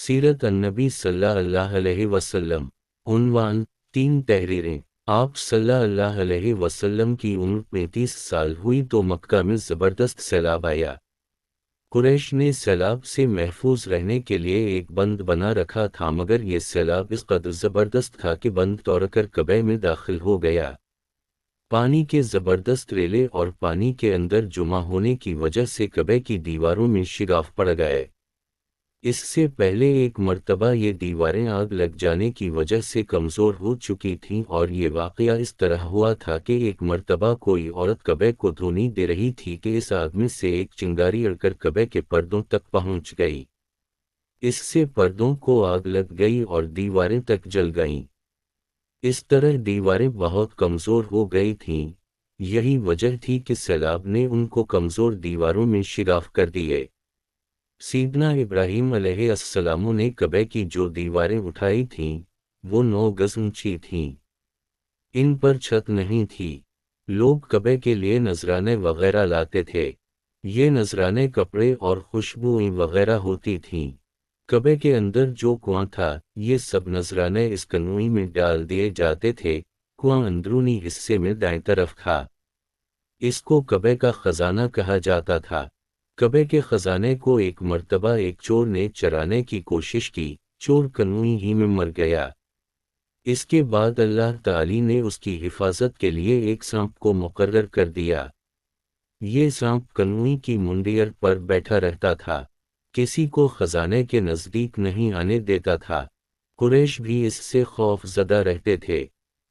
سیرت النبی صلی اللہ علیہ وسلم۔ عنوان: 3 تحریریں۔ آپ صلی اللہ علیہ وسلم کی عمر 35 سال ہوئی تو مکہ میں زبردست سیلاب آیا۔ قریش نے سیلاب سے محفوظ رہنے کے لیے ایک بند بنا رکھا تھا، مگر یہ سیلاب اس قدر زبردست تھا کہ بند توڑ کر کعبہ میں داخل ہو گیا۔ پانی کے زبردست ریلے اور پانی کے اندر جمع ہونے کی وجہ سے کعبے کی دیواروں میں شگاف پڑ گئے۔ اس سے پہلے ایک مرتبہ یہ دیواریں آگ لگ جانے کی وجہ سے کمزور ہو چکی تھیں، اور یہ واقعہ اس طرح ہوا تھا کہ ایک مرتبہ کوئی عورت کعبے کو دھونی دے رہی تھی کہ اس آگ میں سے ایک چنگاری اڑ کر کعبے کے پردوں تک پہنچ گئی۔ اس سے پردوں کو آگ لگ گئی اور دیواریں تک جل گئیں۔ اس طرح دیواریں بہت کمزور ہو گئی تھیں۔ یہی وجہ تھی کہ سیلاب نے ان کو کمزور دیواروں میں شگاف کر دیے۔ سیدنا ابراہیم علیہ السلام نے کعبے کی جو دیواریں اٹھائی تھیں وہ 9 گز اونچی تھیں۔ ان پر چھت نہیں تھی۔ لوگ کعبے کے لیے نذرانے وغیرہ لاتے تھے۔ یہ نذرانے کپڑے اور خوشبوئیں وغیرہ ہوتی تھیں۔ کعبے کے اندر جو کنواں تھا، یہ سب نذرانے اس کنویں میں ڈال دیے جاتے تھے۔ کنواں اندرونی حصے میں دائیں طرف تھا۔ اس کو کعبے کا خزانہ کہا جاتا تھا۔ کعبے کے خزانے کو ایک مرتبہ ایک چور نے چرانے کی کوشش کی، چور کنویں ہی میں مر گیا۔ اس کے بعد اللہ تعالی نے اس کی حفاظت کے لیے ایک سانپ کو مقرر کر دیا۔ یہ سانپ کنویں کی منڈیر پر بیٹھا رہتا تھا، کسی کو خزانے کے نزدیک نہیں آنے دیتا تھا۔ قریش بھی اس سے خوف زدہ رہتے تھے۔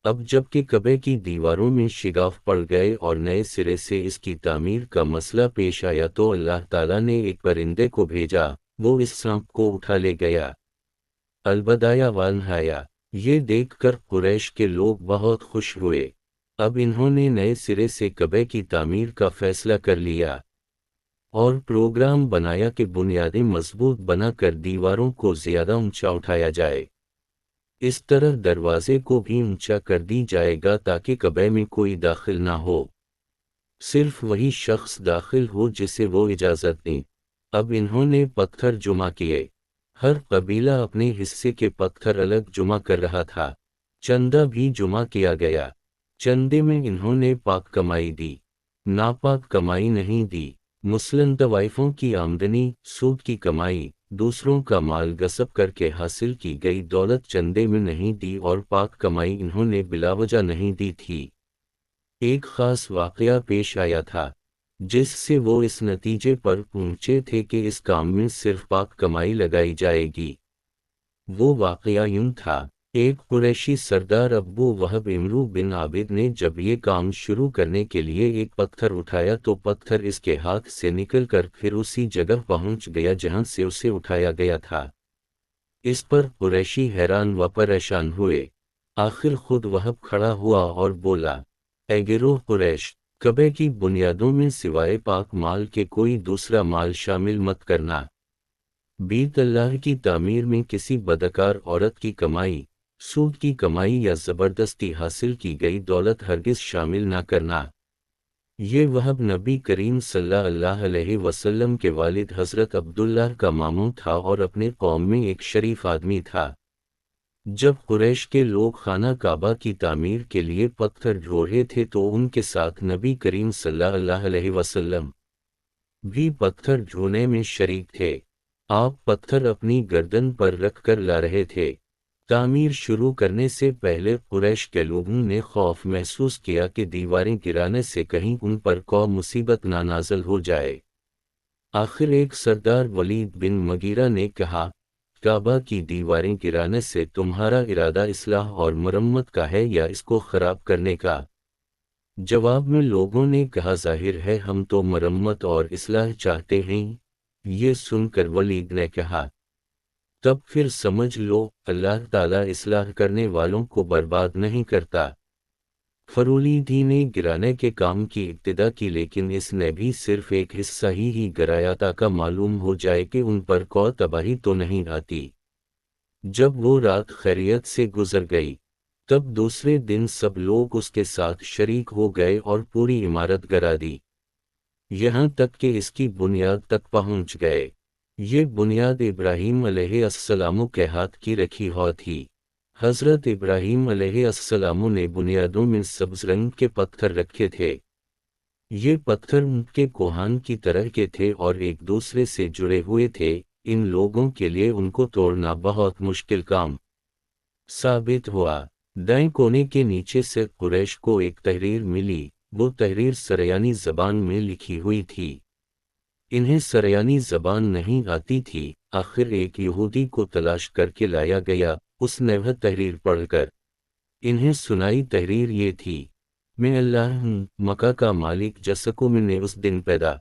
اب جب کہ کعبے کی دیواروں میں شگاف پڑ گئے اور نئے سرے سے اس کی تعمیر کا مسئلہ پیش آیا تو اللہ تعالیٰ نے ایک پرندے کو بھیجا، وہ اس سانپ کو اٹھا لے گیا۔ البدایہ والنہایہ۔ یہ دیکھ کر قریش کے لوگ بہت خوش ہوئے۔ اب انہوں نے نئے سرے سے کعبے کی تعمیر کا فیصلہ کر لیا اور پروگرام بنایا کہ بنیادیں مضبوط بنا کر دیواروں کو زیادہ اونچا اٹھایا جائے۔ اس طرح دروازے کو بھی اونچا کر دی جائے گا تاکہ کعبے میں کوئی داخل نہ ہو، صرف وہی شخص داخل ہو جسے وہ اجازت دیں۔ اب انہوں نے پتھر جمع کیے۔ ہر قبیلہ اپنے حصے کے پتھر الگ جمع کر رہا تھا۔ چندہ بھی جمع کیا گیا۔ چندے میں انہوں نے پاک کمائی دی، ناپاک کمائی نہیں دی۔ مثلاً طوائفوں کی آمدنی، سود کی کمائی، دوسروں کا مال غصب کر کے حاصل کی گئی دولت چندے میں نہیں دی، اور پاک کمائی انہوں نے بلا وجہ نہیں دی تھی۔ ایک خاص واقعہ پیش آیا تھا جس سے وہ اس نتیجے پر پہنچے تھے کہ اس کام میں صرف پاک کمائی لگائی جائے گی۔ وہ واقعہ یوں تھا، ایک قریشی سردار ابو وہب امرو بن عابد نے جب یہ کام شروع کرنے کے لیے ایک پتھر اٹھایا تو پتھر اس کے ہاتھ سے نکل کر پھر اسی جگہ پہنچ گیا جہاں سے اسے اٹھایا گیا تھا۔ اس پر قریشی حیران و پریشان ہوئے۔ آخر خود وہب کھڑا ہوا اور بولا، اے گروہ قریش، کعبے کی بنیادوں میں سوائے پاک مال کے کوئی دوسرا مال شامل مت کرنا۔ بیت اللہ کی تعمیر میں کسی بدکار عورت کی کمائی، سود کی کمائی یا زبردستی حاصل کی گئی دولت ہرگز شامل نہ کرنا۔ یہ وہب نبی کریم صلی اللہ علیہ وسلم کے والد حضرت عبداللہ کا ماموں تھا اور اپنے قوم میں ایک شریف آدمی تھا۔ جب قریش کے لوگ خانہ کعبہ کی تعمیر کے لیے پتھر ڈھو رہے تھے تو ان کے ساتھ نبی کریم صلی اللہ علیہ وسلم بھی پتھر ڈھونے میں شریک تھے۔ آپ پتھر اپنی گردن پر رکھ کر لا رہے تھے۔ تعمیر شروع کرنے سے پہلے قریش کے لوگوں نے خوف محسوس کیا کہ دیواریں گرانے سے کہیں ان پر کوئی مصیبت نہ نازل ہو جائے۔ آخر ایک سردار ولید بن مغیرہ نے کہا، کعبہ کی دیواریں گرانے سے تمہارا ارادہ اصلاح اور مرمت کا ہے یا اس کو خراب کرنے کا؟ جواب میں لوگوں نے کہا، ظاہر ہے ہم تو مرمت اور اصلاح چاہتے ہیں۔ یہ سن کر ولید نے کہا، تب پھر سمجھ لو اللہ تعالیٰ اصلاح کرنے والوں کو برباد نہیں کرتا۔ فرولیدی نے گرانے کے کام کی ابتدا کی، لیکن اس نے بھی صرف ایک حصہ ہی گرایا تاکہ معلوم ہو جائے کہ ان پر کوئی تباہی تو نہیں آتی۔ جب وہ رات خیریت سے گزر گئی، تب دوسرے دن سب لوگ اس کے ساتھ شریک ہو گئے اور پوری عمارت گرا دی، یہاں تک کہ اس کی بنیاد تک پہنچ گئے۔ یہ بنیاد ابراہیم علیہ السلام کے ہاتھ کی رکھی ہوا تھی۔ حضرت ابراہیم علیہ السلام نے بنیادوں میں سبز رنگ کے پتھر رکھے تھے۔ یہ پتھر ان کے کوہان کی طرح کے تھے اور ایک دوسرے سے جڑے ہوئے تھے۔ ان لوگوں کے لیے ان کو توڑنا بہت مشکل کام ثابت ہوا۔ دائیں کونے کے نیچے سے قریش کو ایک تحریر ملی۔ وہ تحریر سریانی زبان میں لکھی ہوئی تھی۔ انہیں سریانی زبان نہیں آتی تھی۔ آخر ایک یہودی کو تلاش کر کے لایا گیا۔ اس نے وہ تحریر پڑھ کر انہیں سنائی۔ تحریر یہ تھی: میں اللہ ہوں، مکہ کا مالک، جسکو میں نے اس دن پیدا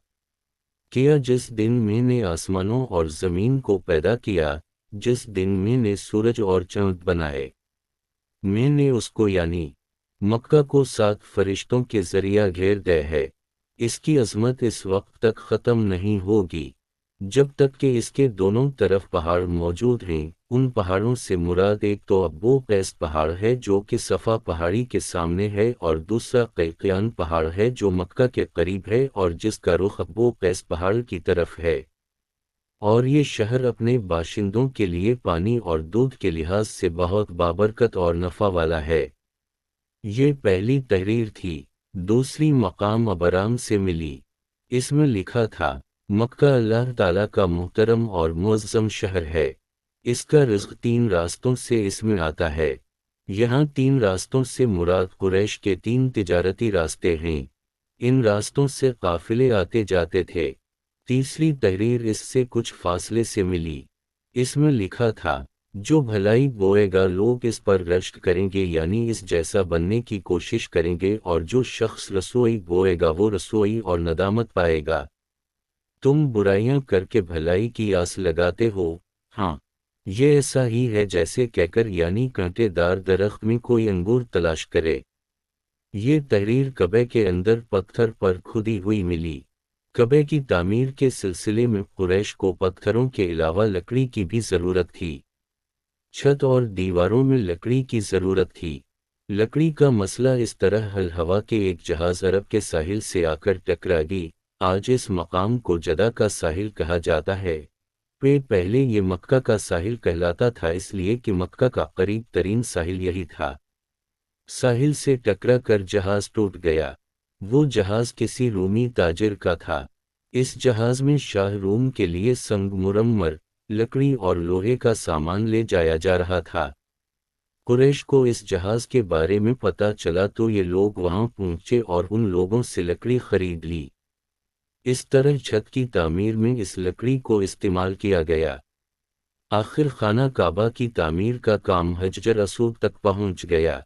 کیا جس دن میں نے آسمانوں اور زمین کو پیدا کیا، جس دن میں نے سورج اور چاند بنائے۔ میں نے اس کو یعنی مکہ کو 7 فرشتوں کے ذریعہ گھیر دیا ہے۔ اس کی عظمت اس وقت تک ختم نہیں ہوگی جب تک کہ اس کے دونوں طرف پہاڑ موجود ہیں۔ ان پہاڑوں سے مراد ایک تو ابو قیس پہاڑ ہے جو کہ صفا پہاڑی کے سامنے ہے، اور دوسرا قیقیان پہاڑ ہے جو مکہ کے قریب ہے اور جس کا رخ ابو قیس پہاڑ کی طرف ہے۔ اور یہ شہر اپنے باشندوں کے لیے پانی اور دودھ کے لحاظ سے بہت بابرکت اور نفع والا ہے۔ یہ پہلی تحریر تھی۔ دوسری مقام ابرام سے ملی۔ اس میں لکھا تھا: مکہ اللہ تعالیٰ کا محترم اور معظم شہر ہے۔ اس کا رزق 3 راستوں سے اس میں آتا ہے۔ یہاں 3 راستوں سے مراد قریش کے 3 تجارتی راستے ہیں۔ ان راستوں سے قافلے آتے جاتے تھے۔ تیسری تحریر اس سے کچھ فاصلے سے ملی۔ اس میں لکھا تھا: جو بھلائی بوئے گا لوگ اس پر رشک کریں گے، یعنی اس جیسا بننے کی کوشش کریں گے، اور جو شخص رسوئی بوئے گا وہ رسوئی اور ندامت پائے گا۔ تم برائیاں کر کے بھلائی کی آس لگاتے ہو، ہاں یہ ایسا ہی ہے جیسے کیکر یعنی کانٹے دار درخت میں کوئی انگور تلاش کرے۔ یہ تحریر کعبہ کے اندر پتھر پر کھدی ہوئی ملی۔ کعبہ کی تعمیر کے سلسلے میں قریش کو پتھروں کے علاوہ لکڑی کی بھی ضرورت تھی۔ چھت اور دیواروں میں لکڑی کی ضرورت تھی۔ لکڑی کا مسئلہ اس طرح حل ہوا کہ ایک جہاز عرب کے ساحل سے آ کر ٹکرا گئی۔ آج اس مقام کو جدہ کا ساحل کہا جاتا ہے۔ پہلے یہ مکہ کا ساحل کہلاتا تھا، اس لیے کہ مکہ کا قریب ترین ساحل یہی تھا۔ ساحل سے ٹکرا کر جہاز ٹوٹ گیا۔ وہ جہاز کسی رومی تاجر کا تھا۔ اس جہاز میں شاہ روم کے لیے سنگ مرمر، لکڑی اور لوہے کا سامان لے جایا جا رہا تھا۔ قریش کو اس جہاز کے بارے میں پتہ چلا تو یہ لوگ وہاں پہنچے اور ان لوگوں سے لکڑی خرید لی۔ اس طرح چھت کی تعمیر میں اس لکڑی کو استعمال کیا گیا۔ آخر خانہ کعبہ کی تعمیر کا کام حجر اسود تک پہنچ گیا۔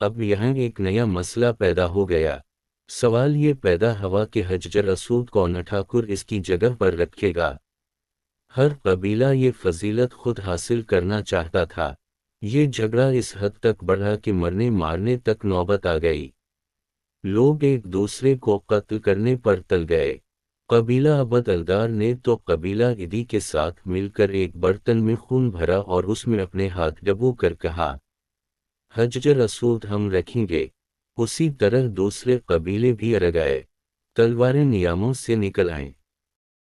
اب یہاں ایک نیا مسئلہ پیدا ہو گیا۔ سوال یہ پیدا ہوا کہ حجر اسود کون ٹھاکر اس کی جگہ پر رکھے گا؟ ہر قبیلہ یہ فضیلت خود حاصل کرنا چاہتا تھا۔ یہ جھگڑا اس حد تک بڑھا کہ مرنے مارنے تک نوبت آ گئی۔ لوگ ایک دوسرے کو قتل کرنے پر تل گئے۔ قبیلہ عبد الدار نے تو قبیلہ عدی کے ساتھ مل کر ایک برتن میں خون بھرا اور اس میں اپنے ہاتھ ڈبو کر کہا: حجر اسود ہم رکھیں گے۔ اسی طرح دوسرے قبیلے بھی ارگ آئے۔ تلواریں نیاموں سے نکل آئیں۔